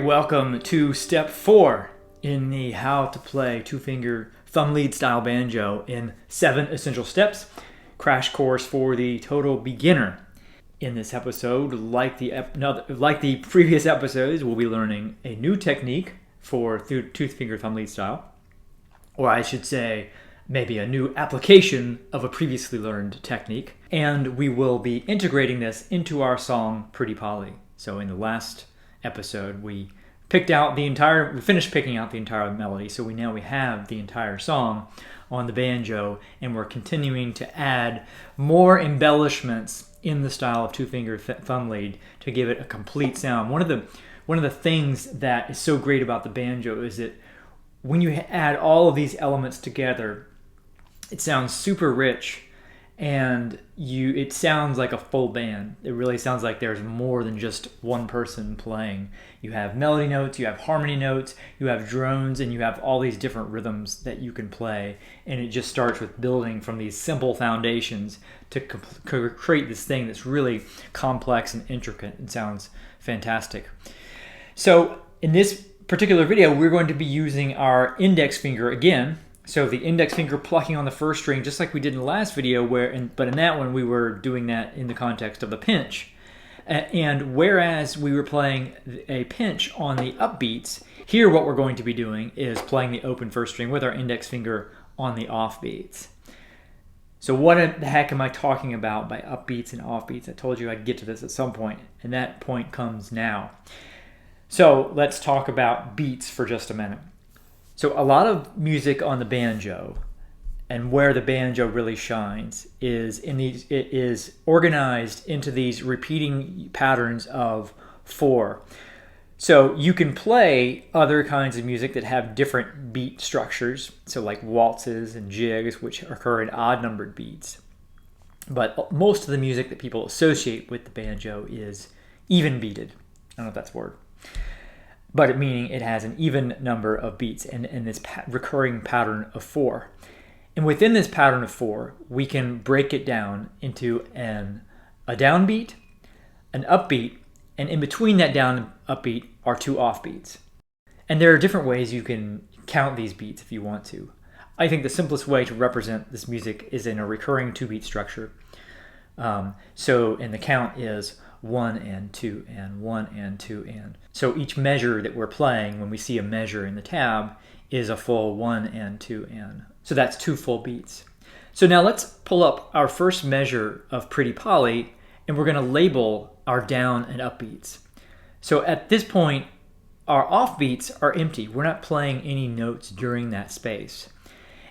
welcome to step 4 in the how to play two-finger thumb lead style banjo in 7 essential steps crash course for the total beginner. In this episode, like the previous episodes, we'll be learning a new technique for two-finger thumb lead style, or I should say maybe a new application of a previously learned technique, and we will be integrating this into our song Pretty Polly. So in the last episode, we finished picking out the entire melody, so we have the entire song on the banjo, and we're continuing to add more embellishments in the style of two-finger thumb lead to give it a complete sound. One of the things that is so great about the banjo is that when you add all of these elements together, it sounds super rich, and it sounds like a full band. It really sounds like there's more than just one person playing. You have melody notes, you have harmony notes, you have drones, and you have all these different rhythms that you can play. And it just starts with building from these simple foundations to create this thing that's really complex and intricate and sounds fantastic. So in this particular video, we're going to be using our index finger again. So the index finger plucking on the first string, just like we did in the last video, but in that one we were doing that in the context of the pinch. And whereas we were playing a pinch on the upbeats, here what we're going to be doing is playing the open first string with our index finger on the offbeats. So what the heck am I talking about by upbeats and offbeats? I told you I'd get to this at some point, and that point comes now. So let's talk about beats for just a minute. So a lot of music on the banjo, and where the banjo really shines, is it is organized into these repeating patterns of 4. So you can play other kinds of music that have different beat structures, so like waltzes and jigs, which occur in odd-numbered beats. But most of the music that people associate with the banjo is even-beated. I don't know if that's a word. But meaning it has an even number of beats and this recurring pattern of 4. And within this pattern of 4, we can break it down into a downbeat, an upbeat, and in between that down upbeat are 2 offbeats. And there are different ways you can count these beats if you want to. I think the simplest way to represent this music is in a recurring 2-beat structure. And the count is 1 and 2 and 1 and 2 and. So each measure that we're playing, when we see a measure in the tab, is a full 1 and 2 and. So that's 2 full beats. So now let's pull up our first measure of Pretty Polly, and we're going to label our down and up beats. So at this point, our off beats are empty. We're not playing any notes during that space.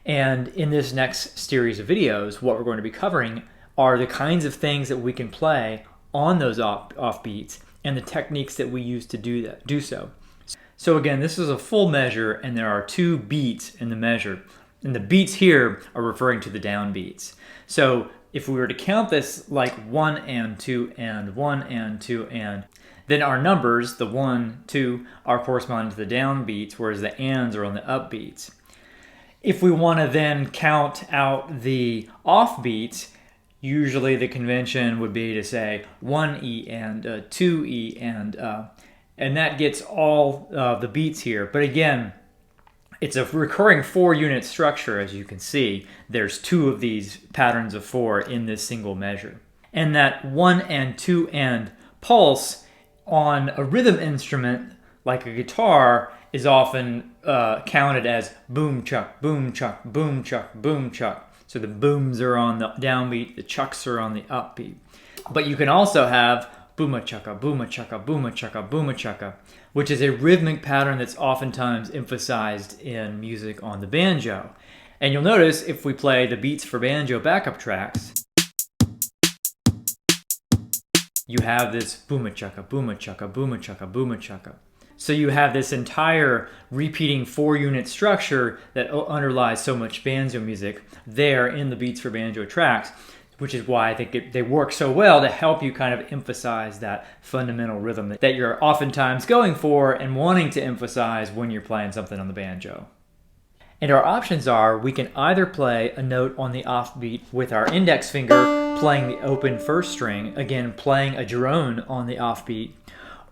And in this next series of videos, what we're going to be covering are the kinds of things that we can play on those off beats and the techniques that we use to do so. So again, this is a full measure, and there are 2 beats in the measure. And the beats here are referring to the down beats. So if we were to count this like 1 and 2 and 1 and 2 and, then our numbers, the 1, 2, are corresponding to the down beats, whereas the ands are on the up beats. If we want to then count out the off beats, usually the convention would be to say 1E and 2E and that gets all the beats here. But again, it's a recurring 4-unit structure, as you can see. There's 2 of these patterns of 4 in this single measure. And that 1 and 2 and pulse on a rhythm instrument like a guitar is often counted as boom chuck, boom chuck, boom chuck, boom chuck. So the booms are on the downbeat, the chucks are on the upbeat. But you can also have booma chukka, booma chukka, booma chukka, booma chukka, which is a rhythmic pattern that's oftentimes emphasized in music on the banjo. And you'll notice if we play the beats for banjo backup tracks, you have this booma chukka, booma chukka, booma chukka, booma chukka. So you have this entire repeating 4-unit structure that underlies so much banjo music there in the beats for banjo tracks, which is why I think they work so well to help you kind of emphasize that fundamental rhythm that you're oftentimes going for and wanting to emphasize when you're playing something on the banjo. And our options are, we can either play a note on the offbeat with our index finger playing the open first string, again playing a drone on the offbeat,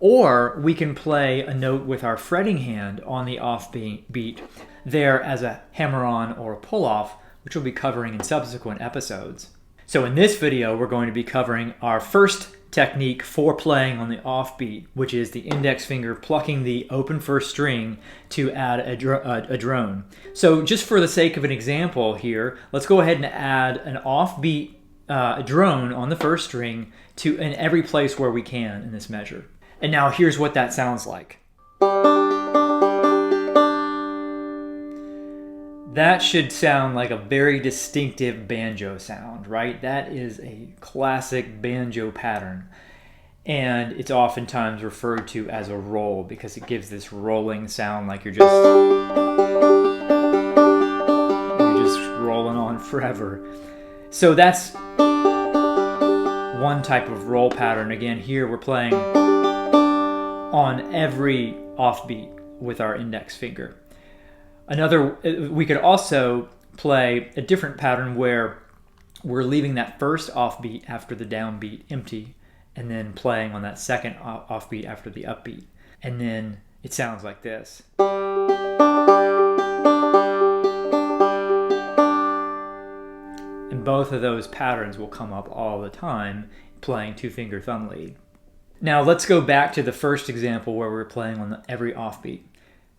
Or we can play a note with our fretting hand on the off beat there as a hammer-on or a pull-off, which we'll be covering in subsequent episodes. So in this video, we're going to be covering our first technique for playing on the offbeat, which is the index finger plucking the open first string to add a drone. So just for the sake of an example here, let's go ahead and add an offbeat drone on the first string in every place where we can in this measure. And now here's what that sounds like. That should sound like a very distinctive banjo sound, right? That is a classic banjo pattern. And it's oftentimes referred to as a roll because it gives this rolling sound like you're just rolling on forever. So that's one type of roll pattern. Again, here we're playing on every offbeat with our index finger. We could also play a different pattern where we're leaving that first offbeat after the downbeat empty and then playing on that second offbeat after the upbeat. And then it sounds like this. And both of those patterns will come up all the time playing two-finger thumb lead. Now let's go back to the first example where we're playing on every offbeat.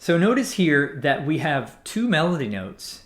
So notice here that we have 2 melody notes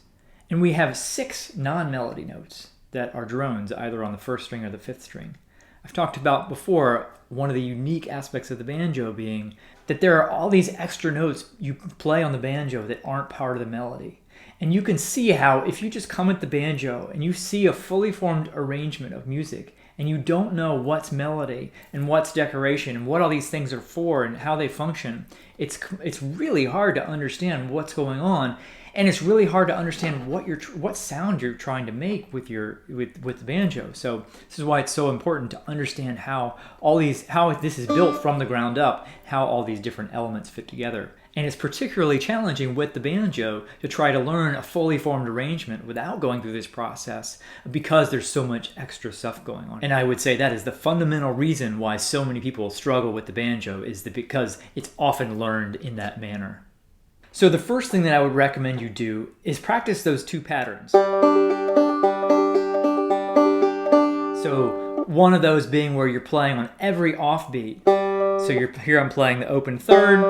and we have 6 non-melody notes that are drones either on the first string or the 5th string. I've talked about before one of the unique aspects of the banjo being that there are all these extra notes you play on the banjo that aren't part of the melody. And you can see how if you just come at the banjo and you see a fully formed arrangement of music and you don't know what's melody and what's decoration and what all these things are for and how they function, it's really hard to understand what's going on, and it's really hard to understand what sound you're trying to make with the banjo. So this is why it's so important to understand how this is built from the ground up, how all these different elements fit together. And it's particularly challenging with the banjo to try to learn a fully formed arrangement without going through this process because there's so much extra stuff going on. And I would say that is the fundamental reason why so many people struggle with the banjo is because it's often learned in that manner. So the first thing that I would recommend you do is practice those 2 patterns. So one of those being where you're playing on every offbeat. So here I'm playing the open third,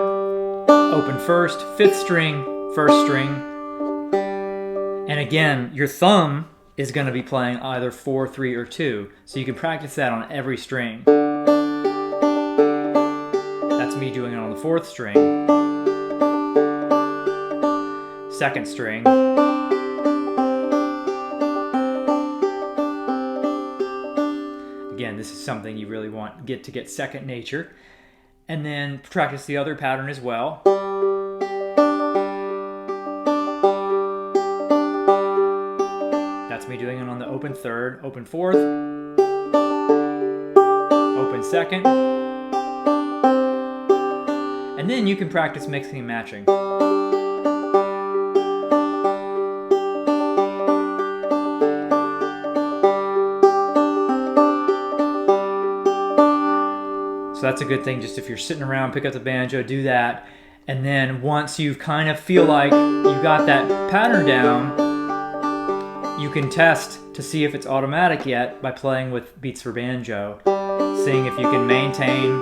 open first, 5th string, 1st string. And again, your thumb is going to be playing either 4, 3, or 2. So you can practice that on every string. That's me doing it on the 4th string. 2nd string. Again, this is something you really want to get second nature. And then practice the other pattern as well. That's me doing it on the open third, open 4th, open 2nd. And then you can practice mixing and matching. So that's a good thing, just if you're sitting around, pick up the banjo, do that. And then once you kind of feel like you got that pattern down, you can test to see if it's automatic yet by playing with Beats for Banjo, seeing if you can maintain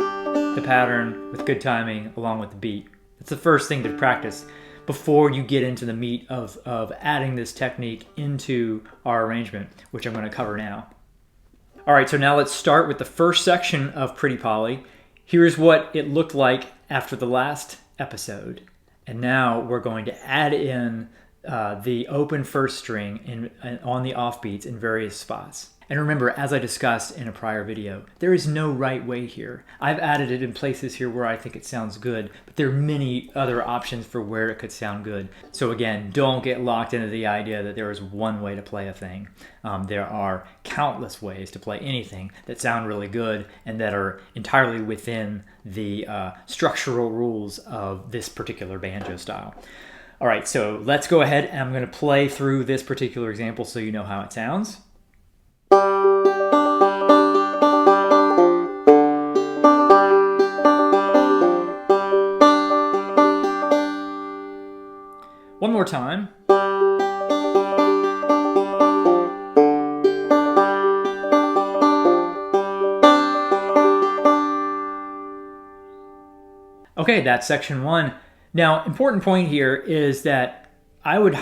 the pattern with good timing along with the beat. It's the first thing to practice before you get into the meat of adding this technique into our arrangement, which I'm going to cover now. All right, so now let's start with the first section of Pretty Polly. Here's what it looked like after the last episode. And now we're going to add in the open first string on the offbeats in various spots. And remember, as I discussed in a prior video, there is no right way here. I've added it in places here where I think it sounds good, but there are many other options for where it could sound good. So again, don't get locked into the idea that there is one way to play a thing. There are countless ways to play anything that sound really good and that are entirely within the structural rules of this particular banjo style. All right, so let's go ahead and I'm going to play through this particular example so you know how it sounds. time. Okay, that's section 1. Now, important point here is that I would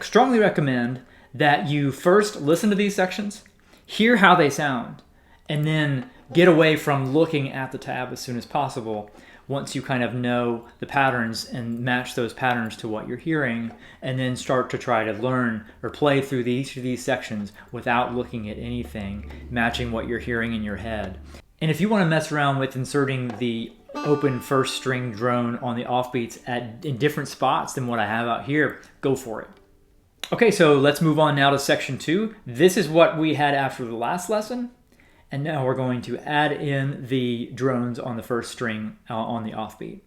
strongly recommend that you first listen to these sections, hear how they sound, and then get away from looking at the tab as soon as possible once you kind of know the patterns and match those patterns to what you're hearing, and then start to try to learn or play through each of these sections without looking at anything, matching what you're hearing in your head. And if you want to mess around with inserting the open first string drone on the offbeats in different spots than what I have out here, go for it. Okay, so let's move on now to section 2. This is what we had after the last lesson. And now we're going to add in the drones on the first string on the offbeat.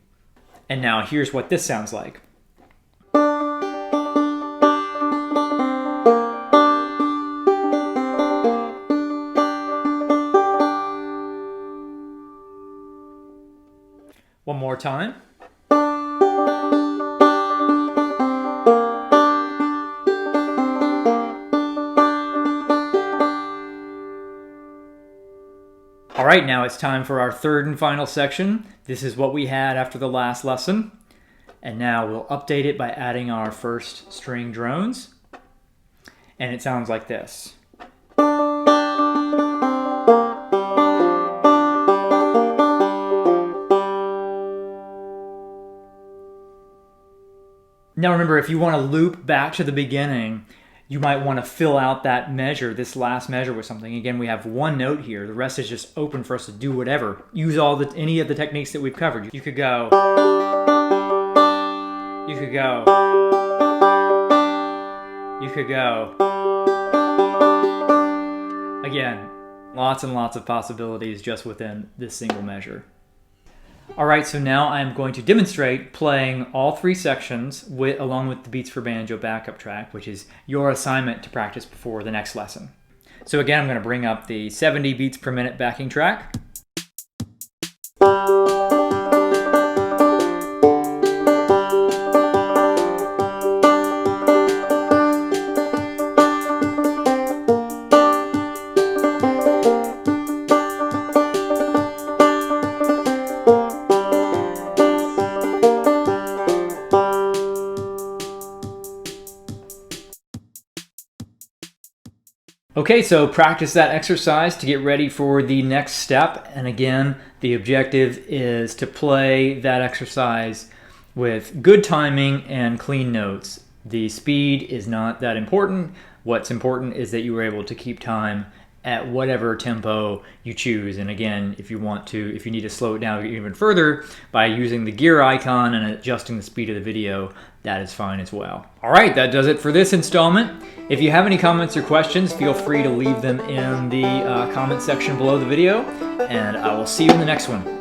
And now here's what this sounds like. One more time. All right, now it's time for our third and final section. This is what we had after the last lesson. And now we'll update it by adding our first string drones. And it sounds like this. Now remember, if you want to loop back to the beginning, you might want to fill out that measure, this last measure, with something. Again, we have one note here. The rest is just open for us to do whatever. Use any of the techniques that we've covered. You could go. You could go. You could go. Again, lots and lots of possibilities just within this single measure. All right, so now I'm going to demonstrate playing all 3 sections along with the Beats for Banjo backup track, which is your assignment to practice before the next lesson. So again, I'm going to bring up the 70 beats per minute backing track. Okay, so practice that exercise to get ready for the next step. And again, the objective is to play that exercise with good timing and clean notes. The speed is not that important. What's important is that you were able to keep time at whatever tempo you choose. And again, if you need to slow it down even further by using the gear icon and adjusting the speed of the video, that is fine as well. All right, that does it for this installment. If you have any comments or questions, feel free to leave them in the comment section below the video, and I will see you in the next one.